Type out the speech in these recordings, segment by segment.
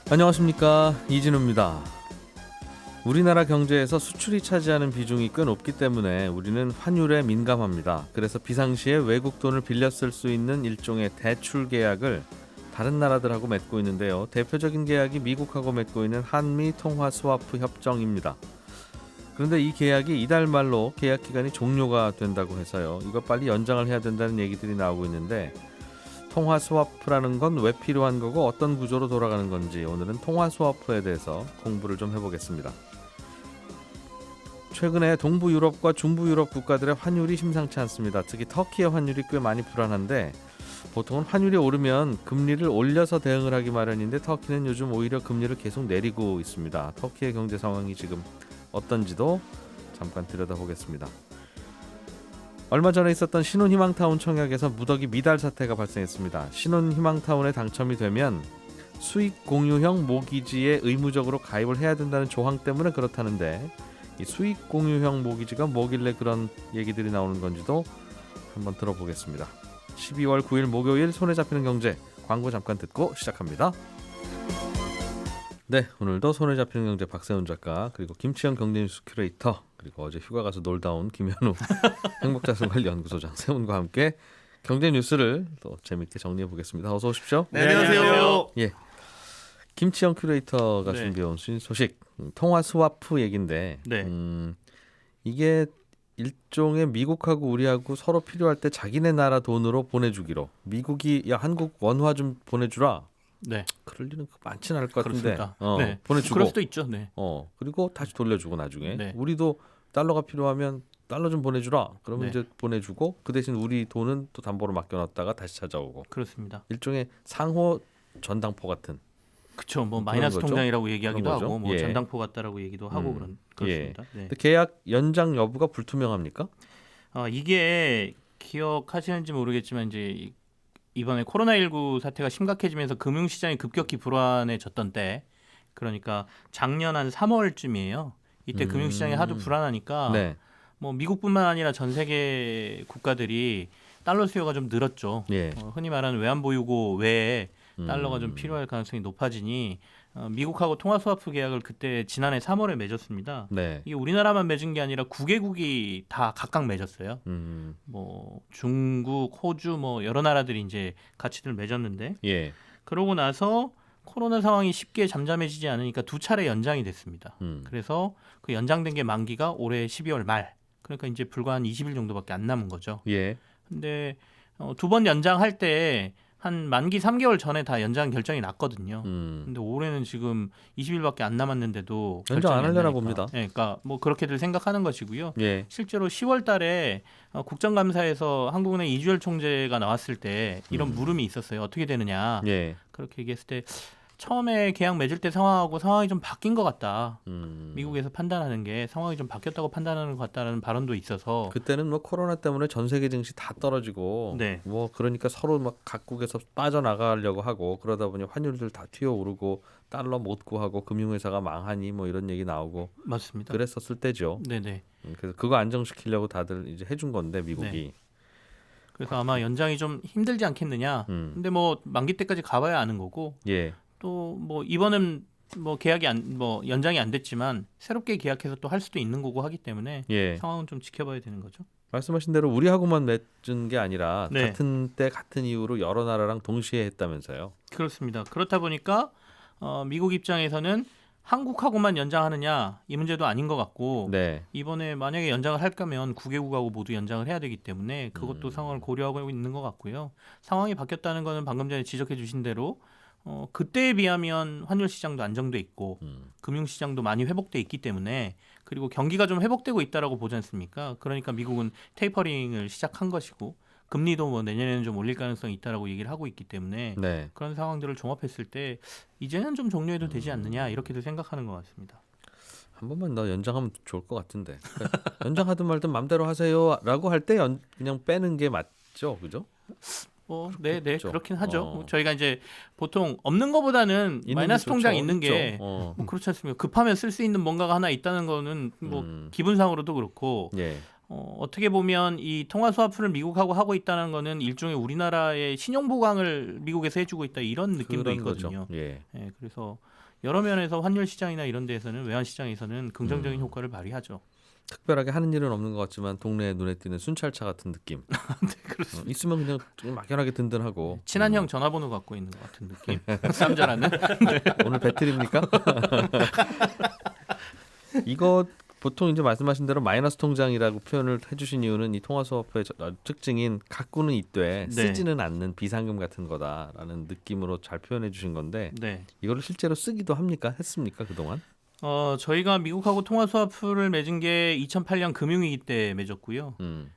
안녕하십니까, 이진우입니다. 우리나라 경제에서 수출이 차지하는 비중이 꽤 높기 때문에 우리는 환율에 민감합니다. 그래서 비상시에 외국 돈을 빌려 쓸 수 있는 일종의 대출 계약을 다른 나라들하고 맺고 있는데요. 대표적인 계약이 미국하고 맺고 있는 한미 통화 스와프 협정입니다. 그런데 이 계약이 이달 말로 계약 기간이 종료가 된다고 해서요. 이거 빨리 연장을 해야 된다는 얘기들이 나오고 있는데, 통화 스와프라는 건 왜 필요한 거고 어떤 구조로 돌아가는 건지 오늘은 통화 스와프에 대해서 공부를 좀 해보겠습니다. 최근에 동부 유럽과 중부 유럽 국가들의 환율이 심상치 않습니다. 특히 터키의 환율이 꽤 많이 불안한데, 보통은 환율이 오르면 금리를 올려서 대응을 하기 마련인데 터키는 요즘 오히려 금리를 계속 내리고 있습니다. 터키의 경제 상황이 지금 어떤지도 잠깐 들여다보겠습니다. 얼마 전에 있었던 신혼희망타운 청약에서 무더기 미달 사태가 발생했습니다. 신혼희망타운에 당첨이 되면 수익 공유형 모기지에 의무적으로 가입을 해야 된다는 조항 때문에 그렇다는데, 이 수익 공유형 모기지가 뭐길래 그런 얘기들이 나오는 건지도 한번 들어보겠습니다. 12월 9일 목요일 손에 잡히는 경제, 광고 잠깐 듣고 시작합니다. 네, 오늘도 손에 잡히는 경제 박세훈 작가, 그리고 김치영 경제뉴스 큐레이터, 그리고 어제 휴가 가서 놀다 온 김현우 행복자산관리연구소장 세 분과 함께 경제 뉴스를 또 재밌게 정리해 보겠습니다. 어서 오십시오. 네, 안녕하세요. 예, 김치영 큐레이터가 네. 준비해온 소식, 통화 스와프 얘긴데, 네. 이게 일종의 미국하고 우리하고 서로 필요할 때 자기네 나라 돈으로 보내주기로, 미국이 야 한국 원화 좀 보내주라. 네. 그럴 일은 많지는 않을 것 같은데, 그렇습니다. 네. 보내주고, 그럴 수도 있죠. 네. 그리고 다시 돌려주고 나중에 네. 우리도 달러가 필요하면 달러 좀 보내주라. 그러면 네. 이제 보내주고 그 대신 우리 돈은 또 담보로 맡겨놨다가 다시 찾아오고, 그렇습니다. 일종의 상호 전당포 같은. 그렇죠. 뭐 그런 마이너스 거죠? 통장이라고 얘기하기도 그런 거죠? 하고, 뭐 예. 전당포 같다라고 얘기도 하고 그렇습니다. 네. 근데 계약 연장 여부가 불투명합니까? 이게 기억하시는지 모르겠지만 이제 이번에 코로나19 사태가 심각해지면서 금융시장이 급격히 불안해졌던 때, 그러니까 작년 한 3월쯤이에요. 이때 금융시장이 하도 불안하니까 네. 뭐 미국뿐만 아니라 전 세계 국가들이 달러 수요가 좀 늘었죠. 예. 흔히 말하는 외환보유고 외에 달러가 좀 필요할 가능성이 높아지니 미국하고 통화 스와프 계약을 그때 지난해 3월에 맺었습니다. 네. 이게 우리나라만 맺은 게 아니라 9개국이 다 각각 맺었어요. 뭐 중국, 호주 뭐 여러 나라들이 이제 같이들 맺었는데, 예. 그러고 나서 코로나 상황이 쉽게 잠잠해지지 않으니까 두 차례 연장이 됐습니다. 그래서 그 연장된 게 만기가 올해 12월 말. 그러니까 이제 불과 한 20일 정도밖에 안 남은 거죠. 예. 근데 두 번 연장할 때 한 만기 3개월 전에 다 연장 결정이 났거든요. 근데 올해는 지금 20일밖에 안 남았는데도 연장 안 결정이 하려나 나니까. 봅니다. 네, 그러니까 뭐 그렇게들 생각하는 것이고요. 예. 실제로 10월 달에 국정감사에서 한국은행 이주열 총재가 나왔을 때 이런 물음이 있었어요. 어떻게 되느냐. 예. 그렇게 얘기했을 때 처음에 계약 맺을 때 상황하고 상황이 좀 바뀐 것 같다. 미국에서 판단하는 게 상황이 좀 바뀌었다고 판단하는 것 같다는 발언도 있어서, 그때는 뭐 코로나 때문에 전 세계 증시 다 떨어지고, 네. 뭐 그러니까 서로 막 각국에서 빠져나가려고 하고, 그러다 보니 환율들 다 튀어오르고 달러 못 구하고 금융회사가 망하니 뭐 이런 얘기 나오고 맞습니다. 그랬었을 때죠. 네네. 그래서 그거 안정시키려고 다들 이제 해준 건데 미국이. 네. 그래서 아마 연장이 좀 힘들지 않겠느냐. 음. 근데 뭐 만기 때까지 가봐야 아는 거고, 예. 또 뭐 이번은 뭐 계약이 연장이 안 됐지만 새롭게 계약해서 또 할 수도 있는 거고 하기 때문에 예. 상황은 좀 지켜봐야 되는 거죠. 말씀하신 대로 우리하고만 맺은 게 아니라 네. 같은 때 같은 이유로 여러 나라랑 동시에 했다면서요. 그렇습니다. 그렇다 보니까 미국 입장에서는 한국하고만 연장하느냐 이 문제도 아닌 것 같고, 네. 이번에 만약에 연장을 할 거면 9개국하고 모두 연장을 해야 되기 때문에 그것도 상황을 고려하고 있는 것 같고요. 상황이 바뀌었다는 거는 방금 전에 지적해 주신 대로 그때에 비하면 환율 시장도 안정돼 있고 금융 시장도 많이 회복돼 있기 때문에, 그리고 경기가 좀 회복되고 있다라고 보지 않습니까? 그러니까 미국은 테이퍼링을 시작한 것이고 금리도 뭐 내년에는 좀 올릴 가능성이 있다라고 얘기를 하고 있기 때문에, 네. 그런 상황들을 종합했을 때 이제는 좀 종료해도 되지 않느냐 이렇게도 생각하는 것 같습니다. 한 번만 더 연장하면 좋을 것 같은데. 그러니까 연장하든 말든 맘대로 하세요라고 할 때 그냥 빼는 게 맞죠, 그죠? 네, 그렇죠. 그렇긴 하죠. 저희가 이제 보통 없는 것보다는 있는 마이너스 게 통장 좋죠. 있는 게 있죠. 뭐 그렇지 않습니까? 급하면 쓸 수 있는 뭔가가 하나 있다는 거는 뭐 기분상으로도 그렇고, 예. 어떻게 보면 이 통화 스와프를 미국하고 하고 있다는 거는 일종의 우리나라의 신용 보강을 미국에서 해주고 있다 이런 느낌도 그런 있거든요. 거죠. 예. 예, 그래서 여러 면에서 환율 시장이나 이런 데에서는 외환 시장에서는 긍정적인 효과를 발휘하죠. 특별하게 하는 일은 없는 것 같지만 동네에 눈에 띄는 순찰차 같은 느낌. 네, 그렇습니다. 있으면 그냥 좀 막연하게 든든하고. 친한 형 전화번호 갖고 있는 것 같은 느낌. 쌈잘하는. 오늘 배틀입니까? 이거 보통 이제 말씀하신 대로 마이너스 통장이라고 표현을 해주신 이유는 이 통화 스와프의 특징인 갖고는 있되 네. 쓰지는 않는 비상금 같은 거다라는 느낌으로 잘 표현해 주신 건데 네. 이거를 실제로 쓰기도 합니까? 했습니까 그동안? 저희가 미국하고 통화 스와프를 맺은 게 2008년 금융위기 때 맺었고요.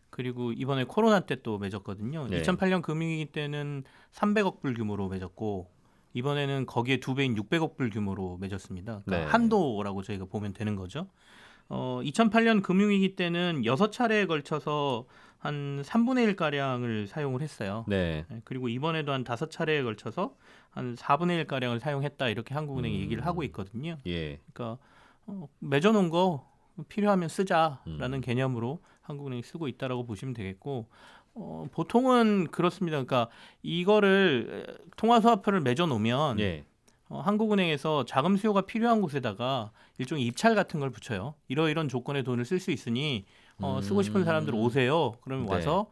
그리고 이번에 코로나 때 또 맺었거든요. 네. 2008년 금융위기 때는 300억 불 규모로 맺었고 이번에는 거기에 2배인 600억 불 규모로 맺었습니다. 그러니까 네. 한도라고 저희가 보면 되는 거죠. 2008년 금융위기 때는 6차례에 걸쳐서 한 3분의 1 가량을 사용을 했어요. 네. 그리고 이번에도 한 5차례에 걸쳐서 한 4분의 1 가량을 사용했다 이렇게 한국은행이 얘기를 하고 있거든요. 예. 그러니까 맺어놓은 거 필요하면 쓰자라는 개념으로 한국은행이 쓰고 있다라고 보시면 되겠고 보통은 그렇습니다. 그러니까 이거를 통화 스와프를 맺어놓으면 예. 한국은행에서 자금 수요가 필요한 곳에다가 일종의 입찰 같은 걸 붙여요. 이런 조건의 돈을 쓸 수 있으니 쓰고 싶은 사람들 오세요. 그러면 네. 와서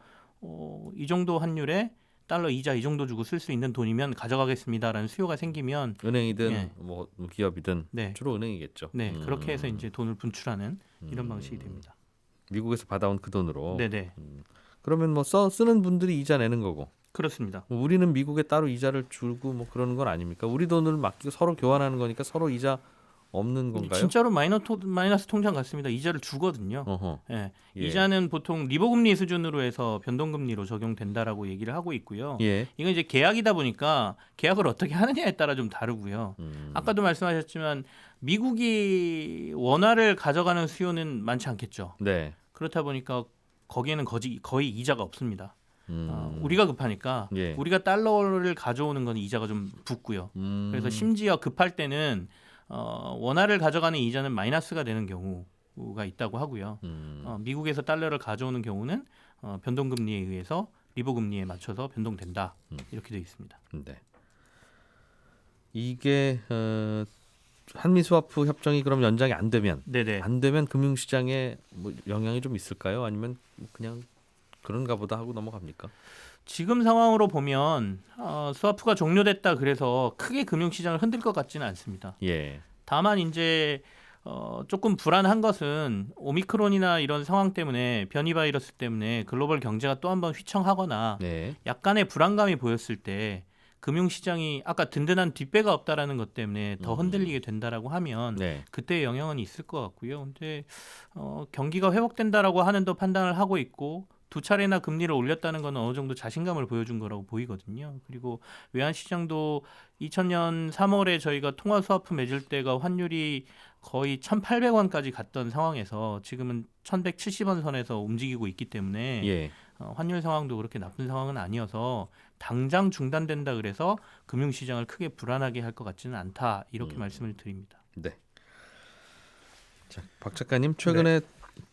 이 정도 환율에 달러 이자 이 정도 주고 쓸 수 있는 돈이면 가져가겠습니다라는 수요가 생기면 은행이든 예. 뭐 기업이든 네, 주로 은행이겠죠. 네 그렇게 해서 이제 돈을 분출하는 이런 방식이 됩니다. 미국에서 받아온 그 돈으로. 네네 그러면 뭐 쓰는 분들이 이자 내는 거고. 그렇습니다. 뭐 우리는 미국에 따로 이자를 주고 뭐 그러는 건 아닙니까? 우리 돈을 맡기고 서로 교환하는 거니까 서로 이자 없는 건가요? 진짜로 마이너스 통장 같습니다. 이자를 주거든요. 어허. 예. 예. 이자는 보통 리버금리 수준으로 해서 변동금리로 적용된다라고 얘기를 하고 있고요. 예. 이건 이제 계약이다 보니까 계약을 어떻게 하느냐에 따라 좀 다르고요. 아까도 말씀하셨지만 미국이 원화를 가져가는 수요는 많지 않겠죠. 네. 그렇다 보니까 거기에는 거의 이자가 없습니다. 우리가 급하니까 예. 우리가 달러를 가져오는 건 이자가 좀 붙고요. 그래서 심지어 급할 때는 원화를 가져가는 이자는 마이너스가 되는 경우가 있다고 하고요. 미국에서 달러를 가져오는 경우는 변동금리에 의해서 리버금리에 맞춰서 변동된다 이렇게 되어 있습니다. 네. 이게 한미 스와프 협정이 그럼 연장이 안 되면 네네. 금융시장에 뭐 영향이 좀 있을까요? 아니면 그냥 그런가 보다 하고 넘어갑니까? 지금 상황으로 보면 스와프가 종료됐다 그래서 크게 금융시장을 흔들 것 같지는 않습니다. 예. 다만 이제 조금 불안한 것은 오미크론이나 이런 상황 때문에 변이 바이러스 때문에 글로벌 경제가 또 한번 휘청하거나 네. 약간의 불안감이 보였을 때 금융시장이 아까 든든한 뒷배가 없다라는 것 때문에 더 흔들리게 된다라고 하면 네. 그때의 영향은 있을 것 같고요. 근데 경기가 회복된다라고 하는 더 판단을 하고 있고 2차례나 금리를 올렸다는 건 어느 정도 자신감을 보여준 거라고 보이거든요. 그리고 외환 시장도 2000년 3월에 저희가 통화 스와프 맺을 때가 환율이 거의 1,800원까지 갔던 상황에서 지금은 1,170원 선에서 움직이고 있기 때문에 예. 환율 상황도 그렇게 나쁜 상황은 아니어서 당장 중단된다 그래서 금융시장을 크게 불안하게 할 것 같지는 않다 이렇게 말씀을 드립니다. 네. 자, 박 작가님 최근에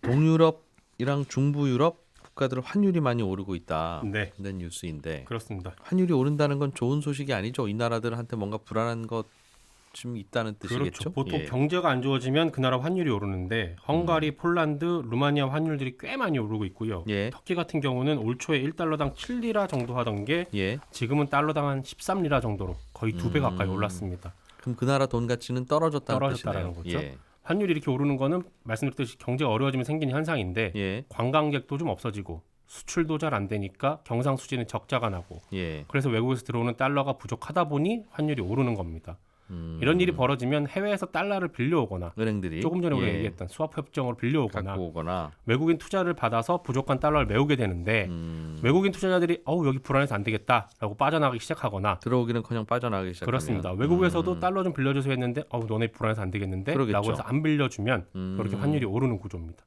동유럽이랑 중부유럽 국가들 환율이 많이 오르고 있다. 네. 는 뉴스인데 그렇습니다. 환율이 오른다는 건 좋은 소식이 아니죠. 이 나라들한테 뭔가 불안한 것 좀 있다는 뜻이겠죠. 그렇죠. 보통 예. 경제가 안 좋아지면 그 나라 환율이 오르는데 헝가리, 폴란드, 루마니아 환율들이 꽤 많이 오르고 있고요. 예. 터키 같은 경우는 올 초에 1달러당 7리라 정도 하던 게 예. 지금은 달러당 한 13리라 정도로 거의 2배 가까이 올랐습니다. 그럼 그 나라 돈 가치는 떨어졌다는 떨어졌다라는 뜻이네요. 거죠. 환율이 이렇게 오르는 거는 말씀드렸듯이 경제가 어려워지면 생기는 현상인데 예. 관광객도 좀 없어지고 수출도 잘 안 되니까 경상수지는 적자가 나고 예. 그래서 외국에서 들어오는 달러가 부족하다 보니 환율이 오르는 겁니다. 이런 일이 벌어지면 해외에서 달러를 빌려오거나 은행들이 조금 전에 우리가 예. 얘기했던 스와프 협정으로 빌려오거나 갖고 오거나 외국인 투자를 받아서 부족한 달러를 메우게 되는데 외국인 투자자들이 여기 불안해서 안 되겠다라고 빠져나가기 시작하거나 들어오기는커녕 빠져나가기 시작하면 그렇습니다. 외국에서도 달러 좀 빌려주세요 했는데 너네 불안해서 안 되겠는데 그러겠죠. 라고 해서 안 빌려주면 그렇게 환율이 오르는 구조입니다.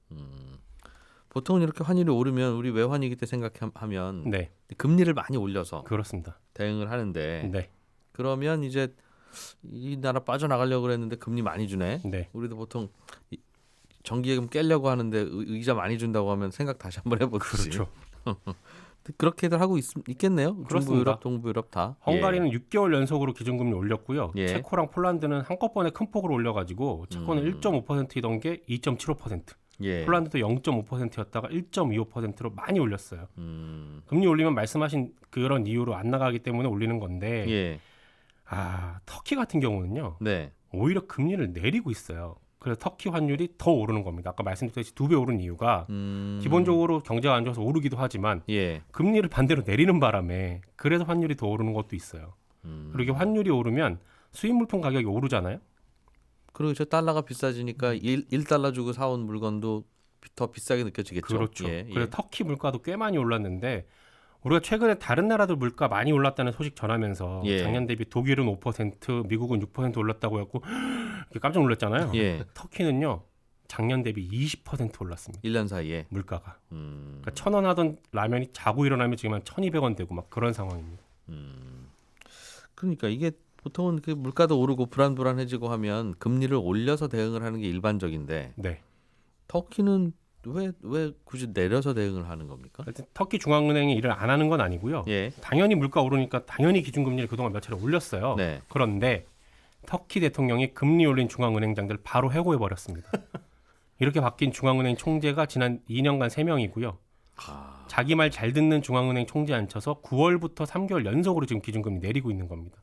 보통은 이렇게 환율이 오르면 우리 외환위기 때 생각하면 네, 금리를 많이 올려서 그렇습니다. 대응을 하는데 네, 그러면 이제 이 나라 빠져나가려고 그랬는데 금리 많이 주네. 네, 우리도 보통 정기예금 깨려고 하는데 이자 많이 준다고 하면 생각 다시 한번 해보듯이. 그렇죠. 그렇게들 하고 있겠네요. 중부 그렇습니다. 유럽, 동부 유럽 다. 헝가리는 6개월 연속으로 기준금리 올렸고요. 예. 체코랑 폴란드는 한꺼번에 큰 폭으로 올려가지고 체코는 1.5%이던 게 2.75%, 예. 폴란드도 0.5%였다가 1.25%로 많이 올렸어요. 음. 금리 올리면 말씀하신 그런 이유로 안 나가기 때문에 올리는 건데 예. 터키 같은 경우는요. 네. 오히려 금리를 내리고 있어요. 그래서 터키 환율이 더 오르는 겁니다. 아까 말씀드렸듯이 2배 오른 이유가 기본적으로 경제가 안 좋아서 오르기도 하지만 예. 금리를 반대로 내리는 바람에 그래서 환율이 더 오르는 것도 있어요. 그리고 이게 환율이 오르면 수입 물품 가격이 오르잖아요. 그리고 저 달러가 비싸지니까 1달러 주고 사온 물건도 더 비싸게 느껴지겠죠. 그렇죠. 예, 그래서 터키 물가도 꽤 많이 올랐는데 우리가 최근에 다른 나라들 물가 많이 올랐다는 소식 전하면서 예. 작년 대비 독일은 5%, 미국은 6% 올랐다고 했고 깜짝 놀랐잖아요. 예. 터키는요. 작년 대비 20% 올랐습니다. 1년 사이에. 물가가. 그러니까 1,000원 하던 라면이 자고 일어나면 지금 한 1,200원 되고 막 그런 상황입니다. 그러니까 이게 보통은 그 물가도 오르고 불안해지고 하면 금리를 올려서 대응을 하는 게 일반적인데 네. 터키는 왜 굳이 내려서 대응을 하는 겁니까? 하여튼 터키 중앙은행이 일을 안 하는 건 아니고요. 예. 당연히 물가 오르니까 당연히 기준금리를 그동안 몇 차례 올렸어요. 네. 그런데 터키 대통령이 금리 올린 중앙은행장들 바로 해고해 버렸습니다. 이렇게 바뀐 중앙은행 총재가 지난 2년간 3명이고요. 자기 말 잘 듣는 중앙은행 총재 앉혀서 9월부터 3개월 연속으로 지금 기준금리 내리고 있는 겁니다.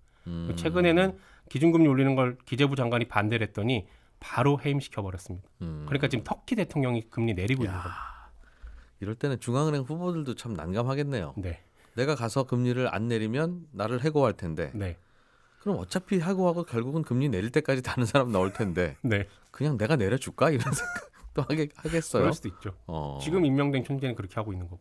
최근에는 기준금리 올리는 걸 기재부 장관이 반대를 했더니 바로 해임시켜 버렸습니다. 그러니까 지금 터키 대통령이 금리 내리고 있는 겁니다. 이럴 때는 중앙은행 후보들도 참 난감하겠네요. 네. 내가 가서 금리를 안 내리면 나를 해고할 텐데 네. 그럼 어차피 해고하고 결국은 금리 내릴 때까지 다른 사람 나올 텐데 네. 그냥 내가 내려줄까 이런 생각도 하겠어요. 그럴 수도 있죠. 지금 임명된 총재는 그렇게 하고 있는 거고.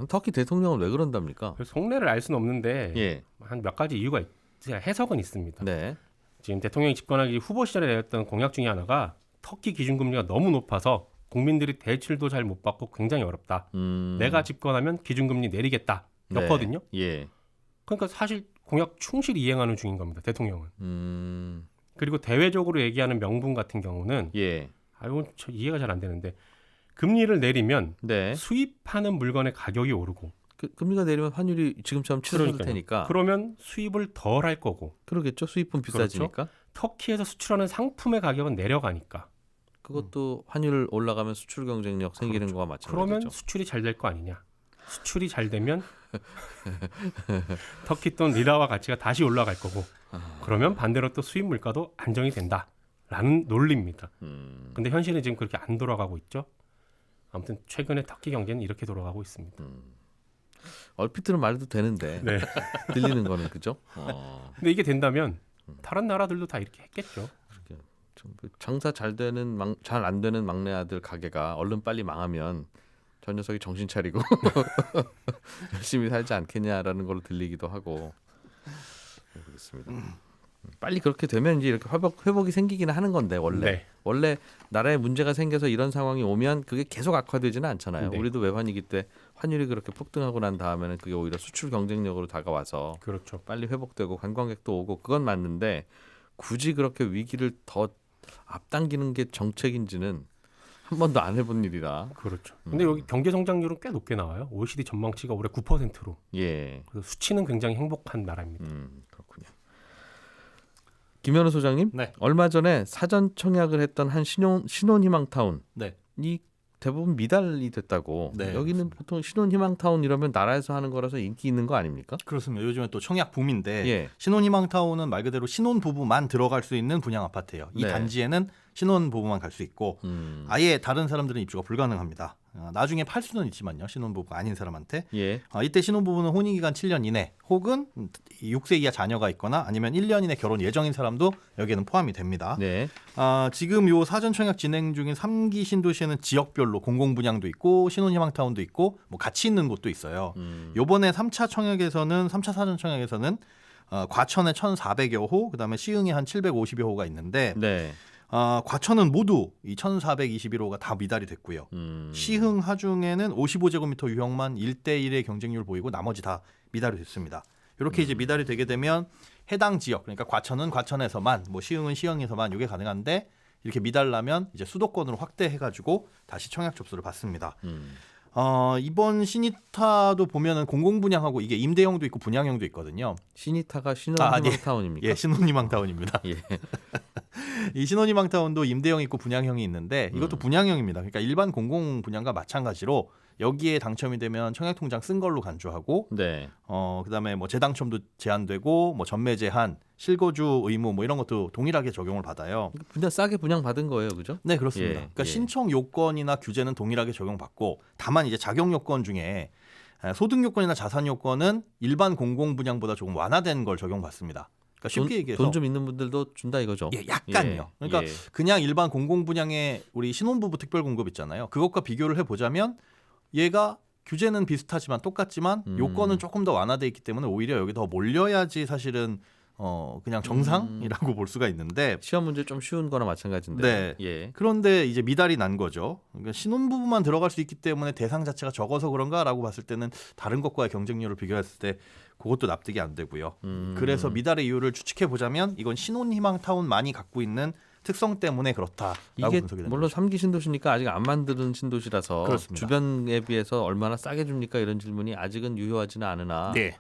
터키 대통령은 왜 그런답니까? 그래서 속내를 알 수는 없는데 예. 한 몇 가지 이유가 해석은 있습니다. 네. 지금 대통령이 집권하기 후보 시절에 내렸던 공약 중에 하나가 터키 기준금리가 너무 높아서 국민들이 대출도 잘 못 받고 굉장히 어렵다. 내가 집권하면 기준금리 내리겠다. 였거든요. 네. 예. 그러니까 사실 공약 충실히 이행하는 중인 겁니다. 대통령은. 그리고 대외적으로 얘기하는 명분 같은 경우는 예. 저 이해가 잘 안 되는데 금리를 내리면 네. 수입하는 물건의 가격이 오르고 금리가 내리면 환율이 지금처럼 치솟을 테니까. 그러면 수입을 덜 할 거고. 그러겠죠. 수입은 비싸지니까. 터키에서 수출하는 상품의 가격은 내려가니까. 그것도 환율 올라가면 수출 경쟁력 생기는 거와 마찬가지죠. 그러면 수출이 잘 될 거 아니냐. 수출이 잘 되면 터키 돈 리라와 가치가 다시 올라갈 거고. 그러면 반대로 또 수입 물가도 안정이 된다라는 논리입니다. 근데 현실은 지금 그렇게 안 돌아가고 있죠. 아무튼 최근에 터키 경제는 이렇게 돌아가고 있습니다. 얼핏 들은 말도 되는데 네. 들리는 거는 그죠? 근데 이게 된다면 다른 나라들도 다 이렇게 했겠죠. 장사 잘 안 되는 막내 아들 가게가 얼른 빨리 망하면 저 녀석이 정신 차리고 열심히 살지 않겠냐라는 걸로 들리기도 하고 그렇습니다. 빨리 그렇게 되면 이제 이렇게 회복이 생기기는 하는 건데 원래 나라에 문제가 생겨서 이런 상황이 오면 그게 계속 악화되지는 않잖아요. 네. 우리도 외환위기 때 환율이 그렇게 폭등하고 난 다음에는 그게 오히려 수출 경쟁력으로 다가와서 그렇죠. 빨리 회복되고 관광객도 오고 그건 맞는데 굳이 그렇게 위기를 더 앞당기는 게 정책인지는 한 번도 안 해본 일이라. 그렇죠. 근데 여기 경제 성장률은 꽤 높게 나와요. OECD 전망치가 올해 9%로. 예. 그래서 수치는 굉장히 행복한 나라입니다. 그렇군요. 김현우 소장님, 네. 얼마 전에 사전 청약을 했던 한 신혼희망타운, 네. 이 대부분 미달이 됐다고. 네, 여기는 그렇습니다. 보통 신혼희망타운 이러면 나라에서 하는 거라서 인기 있는 거 아닙니까? 그렇습니다. 요즘에 또 청약 붐인데 예. 신혼희망타운은 말 그대로 신혼부부만 들어갈 수 있는 분양 아파트예요. 이 네. 단지에는 신혼부부만 갈 수 있고 아예 다른 사람들은 입주가 불가능합니다. 나중에 팔 수는 있지만요. 신혼부부가 아닌 사람한테. 예. 이때 신혼부부는 혼인기간 7년 이내 혹은 6세 이하 자녀가 있거나 아니면 1년 이내 결혼 예정인 사람도 여기에는 포함이 됩니다. 네. 지금 요 사전 청약 진행 중인 3기 신도시에는 지역별로 공공분양도 있고 신혼희망타운도 있고 뭐 같이 있는 곳도 있어요. 요번에 3차 사전 청약에서는 과천에 1,400여 호, 그다음에 시흥에 한 750여 호가 있는데 네. 과천은 모두 이 1,421호가 다 미달이 됐고요. 시흥 하중에는 55제곱미터 유형만 1대1의 경쟁률 보이고 나머지 다 미달이 됐습니다. 이렇게 이제 미달이 되게 되면 해당 지역, 그러니까 과천은 과천에서만, 뭐 시흥은 시흥에서만 이게 가능한데 이렇게 미달나면 이제 수도권으로 확대해가지고 다시 청약 접수를 받습니다. 이번 시니타도 보면은 공공분양하고 이게 임대형도 있고 분양형도 있거든요. 시니타가 신혼희망타운입니까? 예, 신혼희망타운입니다. 예. 이 신혼희망타운도 임대형 있고 분양형이 있는데 이것도 분양형입니다. 그러니까 일반 공공분양과 마찬가지로 여기에 당첨이 되면 청약통장 쓴 걸로 간주하고 네. 그다음에 뭐 재당첨도 제한되고 뭐 전매 제한, 실거주 의무 뭐 이런 것도 동일하게 적용을 받아요. 그냥 싸게 분양받은 거예요, 그죠? 네, 그렇습니다. 예, 그러니까 예. 신청 요건이나 규제는 동일하게 적용받고 다만 이제 자격 요건 중에 소득 요건이나 자산 요건은 일반 공공 분양보다 조금 완화된 걸 적용받습니다. 그러니까 쉽게 얘기해서 돈 좀 있는 분들도 준다 이거죠. 예, 약간요. 예, 그러니까 예. 그냥 일반 공공 분양의 우리 신혼부부 특별 공급 있잖아요. 그것과 비교를 해 보자면 얘가 규제는 비슷하지만 똑같지만 요건은 조금 더 완화돼 있기 때문에 오히려 여기 더 몰려야지 사실은 그냥 정상이라고 볼 수가 있는데 시험 문제 좀 쉬운 거나 마찬가지인데. 네. 예. 그런데 이제 미달이 난 거죠. 그러니까 신혼부부만 들어갈 수 있기 때문에 대상 자체가 적어서 그런가라고 봤을 때는 다른 것과의 경쟁률을 비교했을 때 그것도 납득이 안 되고요. 그래서 미달의 이유를 추측해 보자면 이건 신혼희망타운만이 갖고 있는 특성 때문에 그렇다라고 이게 분석이 됩니다. 물론 3기 신도시니까 아직 안 만드는 신도시라서 그렇습니다. 주변에 비해서 얼마나 싸게 줍니까 이런 질문이 아직은 유효하지는 않으나 네,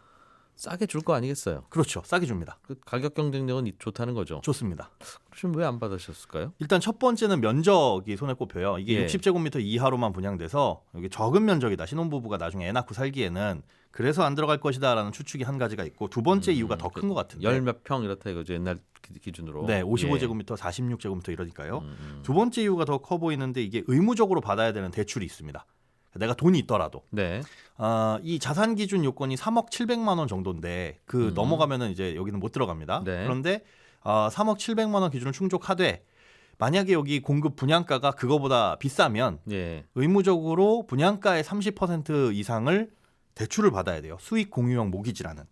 싸게 줄 거 아니겠어요. 그렇죠. 싸게 줍니다. 그 가격 경쟁력은 좋다는 거죠. 좋습니다. 그럼 왜 안 받으셨을까요? 일단 첫 번째는 면적이 손에 꼽혀요. 이게 예. 60제곱미터 이하로만 분양돼서 이게 적은 면적이다. 신혼부부가 나중에 애 낳고 살기에는 그래서 안 들어갈 것이다라는 추측이 한 가지가 있고 두 번째 이유가 더 큰 것 같은데. 열 몇 평 이렇다 이거죠. 옛날 기준으로. 네, 예. 55제곱미터, 46제곱미터 이러니까요. 두 번째 이유가 더 커 보이는데 이게 의무적으로 받아야 되는 대출이 있습니다. 내가 돈이 있더라도 네. 이 자산 기준 요건이 3억 700만 원 정도인데 그 넘어가면은 이제 여기는 못 들어갑니다. 네. 그런데 3억 700만 원 기준을 충족하되 만약에 여기 공급 분양가가 그거보다 비싸면 예. 의무적으로 분양가의 30% 이상을 대출을 받아야 돼요. 수익 공유형 모기지라는.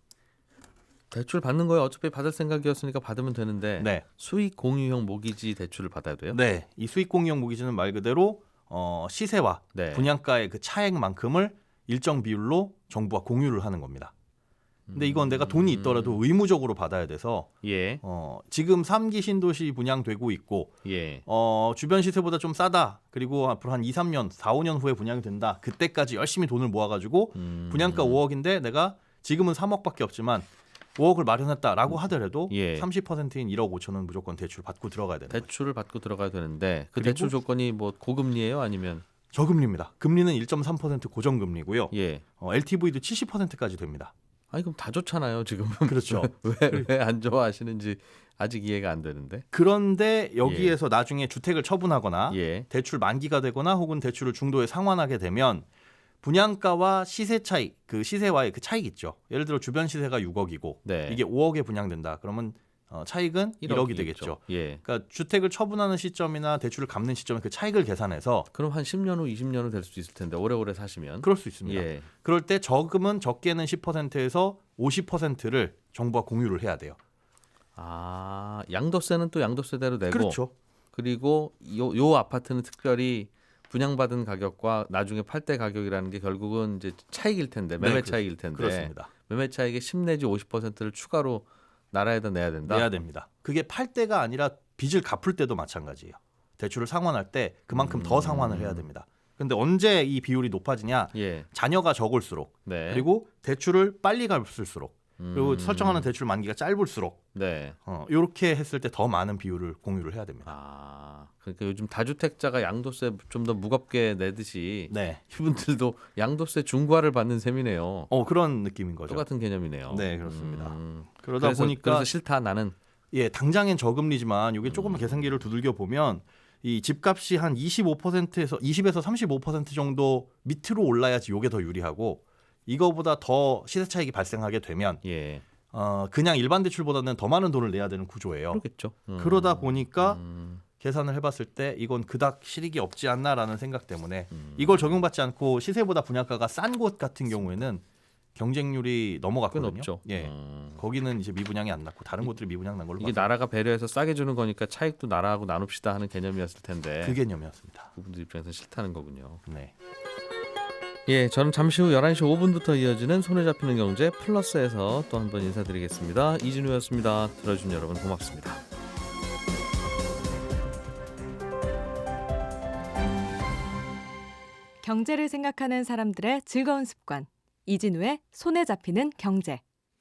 대출 받는 거에 어차피 받을 생각이었으니까 받으면 되는데 네. 수익 공유형 모기지 대출을 받아야 돼요? 네. 이 수익 공유형 모기지는 말 그대로 시세와 네. 분양가의 그 차액만큼을 일정 비율로 정부와 공유를 하는 겁니다. 근데 이건 내가 돈이 있더라도 의무적으로 받아야 돼서 예. 지금 3기 신도시 분양되고 있고 예. 주변 시세보다 좀 싸다. 그리고 앞으로 한 2, 3년, 4, 5년 후에 분양이 된다. 그때까지 열심히 돈을 모아가지고 분양가 5억인데 내가 지금은 3억밖에 없지만 5억을 마련했다라고 하더라도 예. 30%인 1억 5천은 무조건 대출 받고 들어가야 되는 거죠. 대출을 받고 들어가야 되는데 그 그리고- 대출 조건이 뭐 고금리예요, 아니면 저금리입니다. 금리는 1.3% 고정금리고요. 예. LTV도 70%까지 됩니다. 아니 그럼 다 좋잖아요, 지금은. 그렇죠. 왜 안 좋아하시는지 아직 이해가 안 되는데. 그런데 여기에서 나중에 주택을 처분하거나 예. 대출 만기가 되거나 혹은 대출을 중도에 상환하게 되면 분양가와 시세 차이, 그 시세와의 그 차익 있죠. 예를 들어 주변 시세가 6억이고 네. 이게 5억에 분양된다. 그러면 차익은 1억이 되겠죠. 예. 그러니까 주택을 처분하는 시점이나 대출을 갚는 시점에 그 차익을 계산해서 그럼 한 10년 후, 20년 후 될 수도 있을 텐데 오래오래 사시면. 그럴 수 있습니다. 예. 그럴 때 저금은 적게는 10%에서 50%를 정부와 공유를 해야 돼요. 아, 양도세는 또 양도세대로 내고. 그렇죠. 그리고 요 아파트는 특별히 분양받은 가격과 나중에 팔 때 가격이라는 게 결국은 이제 차익일 텐데, 매매 네, 차익일 텐데. 그렇습니다. 매매 차익의 10 내지 50%를 추가로 나라에다 내야 된다. 내야 됩니다. 그게 팔 때가 아니라 빚을 갚을 때도 마찬가지예요. 대출을 상환할 때 그만큼 더 상환을 해야 됩니다. 근데 언제 이 비율이 높아지냐? 예. 자녀가 적을수록 네. 그리고 대출을 빨리 갚을수록 그리고 설정하는 대출 만기가 짧을수록 네. 이렇게 했을 때 더 많은 비율을 공유를 해야 됩니다. 아, 그러니까 요즘 다주택자가 양도세 좀 더 무겁게 내듯이 네, 이분들도 양도세 중과를 받는 셈이네요. 그런 느낌인 거죠. 똑같은 개념이네요. 네, 그렇습니다. 음, 그러다 보니까 그래서 싫다 나는. 예, 당장엔 저금리지만 이게 조금만 계산기를 두들겨 보면 이 집값이 한 25%에서 20에서 35% 정도 밑으로 올라야지 이게 더 유리하고 이거보다 더 시세 차익이 발생하게 되면 예. 그냥 일반 대출보다는 더 많은 돈을 내야 되는 구조예요. 그렇겠죠. 그러다 보니까 계산을 해봤을 때 이건 그닥 실익이 없지 않나라는 생각 때문에 이걸 적용받지 않고 시세보다 분양가가 싼 곳 같은 경우에는 경쟁률이 꽤 넘어갔거든요. 높죠. 예, 거기는 이제 미분양이 안 났고 다른 곳들이 미분양 난 걸로 이게 봐서 나라가 배려해서 싸게 주는 거니까 차익도 나라하고 나눕시다 하는 개념이었을 텐데 그 개념이었습니다. 그분들 입장에서 싫다는 거군요. 네. 예, 저는 잠시 후 11시 5분부터 이어지는 손에 잡히는 경제 플러스에서 또 한 번 인사드리겠습니다. 이진우였습니다. 들어준 여러분 고맙습니다. 경제를 생각하는 사람들의 즐거운 습관. 이진우의 손에 잡히는 경제.